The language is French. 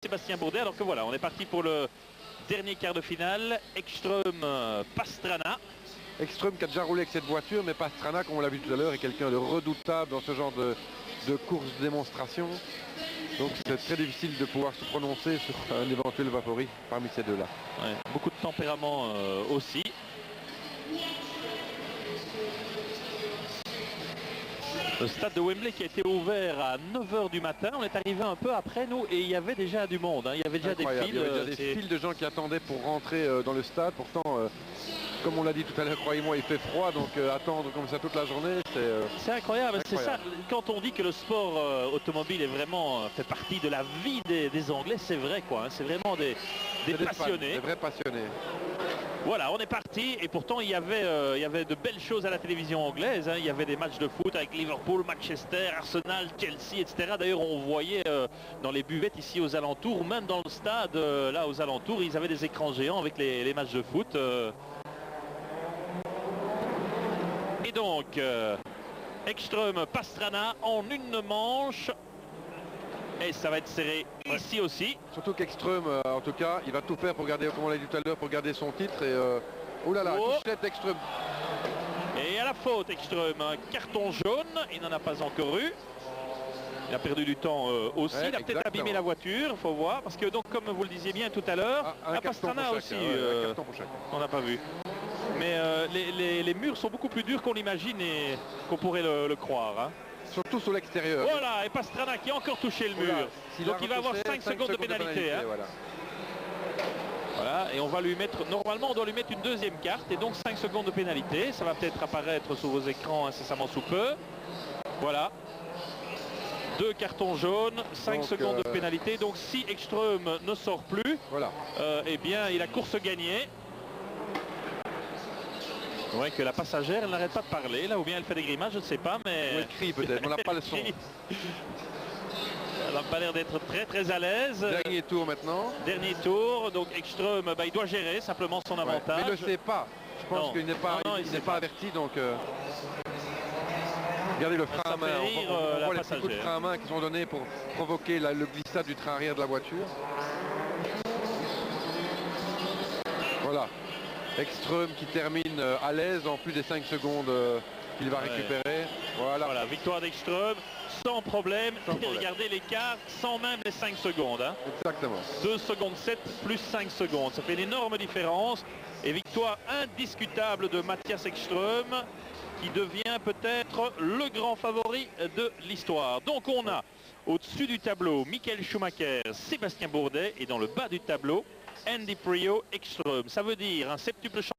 Sébastien Bourdet, alors que voilà, on est parti pour le dernier quart de finale. Ekström-Pastrana. Ekström qui a déjà roulé avec cette voiture, mais Pastrana, comme on l'a vu tout à l'heure, est quelqu'un de redoutable dans ce genre de course démonstration. Donc c'est très difficile de pouvoir se prononcer sur un éventuel favori parmi ces deux-là. Ouais, beaucoup de tempérament aussi. Le stade de Wembley qui a été ouvert à 9 h du matin. On est arrivé un peu après nous et il y avait déjà du monde. Hein. Il y avait déjà des files. Il y avait déjà des files de gens qui attendaient pour rentrer dans le stade. Pourtant, comme on l'a dit tout à l'heure, croyez-moi, il fait froid. Donc attendre comme ça toute la journée, c'est incroyable. C'est ça. Quand on dit que le sport automobile est vraiment fait partie de la vie des Anglais, c'est vrai quoi. Hein. C'est vraiment des passionnés. Des vrais passionnés. Voilà, on est parti et pourtant il y avait de belles choses à la télévision anglaise. Hein. Il y avait des matchs de foot avec Liverpool, Manchester, Arsenal, Chelsea, etc. D'ailleurs, on voyait dans les buvettes ici aux alentours, même dans le stade, là aux alentours, ils avaient des écrans géants avec les matchs de foot. Et donc, Ekström-Pastrana en une manche. Et ça va être serré ici aussi. Surtout qu'Ekström, en tout cas, il va tout faire pour garder, comme on l'a dit tout à l'heure, pour garder son titre. Et oh là là, touchette Ekström. Et à la faute, Ekström, un carton jaune. Il n'en a pas encore eu. Il a perdu du temps aussi. Il a peut-être abîmé la voiture, il faut voir. Parce que donc, comme vous le disiez bien tout à l'heure, à Pastrana aussi, on n'a pas vu. Mais les murs sont beaucoup plus durs qu'on l'imagine et qu'on pourrait le croire. Hein. Surtout sur l'extérieur. Voilà, et Pastrana qui a encore touché le mur. Donc il va avoir 5 secondes de pénalité. Hein. Voilà, et on va lui mettre, normalement on doit lui mettre une deuxième carte et donc 5 secondes de pénalité. Ça va peut-être apparaître sur vos écrans incessamment sous peu. Voilà. 2 cartons jaunes, 5 secondes de pénalité. Donc si Ekström ne sort plus, voilà. Eh bien il a course gagnée. Ouais, que la passagère elle n'arrête pas de parler là, ou bien elle fait des grimaces, je ne sais pas, mais... Ou elle crie peut-être, on n'a pas le son. Elle n'a pas l'air d'être très à l'aise. Dernier tour maintenant. Dernier tour, donc Ekström, il doit gérer simplement son avantage. Mais il ne le sait pas, je pense qu'il n'est pas, pas averti, donc... Regardez le frein à main, on voit les petits coups de frein à main qui sont donnés pour provoquer le glissade du train arrière de la voiture. Voilà. Ekström qui termine à l'aise en plus des 5 secondes qu'il va récupérer. Voilà, victoire d'Ekström sans problème. Regardez l'écart sans même les 5 secondes. Hein. Exactement. 2 secondes 7 plus 5 secondes. Ça fait une énorme différence. Et victoire indiscutable de Mattias Ekström qui devient peut-être le grand favori de l'histoire. Donc on a au-dessus du tableau Michael Schumacher, Sébastien Bourdet et dans le bas du tableau Andy Priaulx, Ekström. Ça veut dire un septuple champion.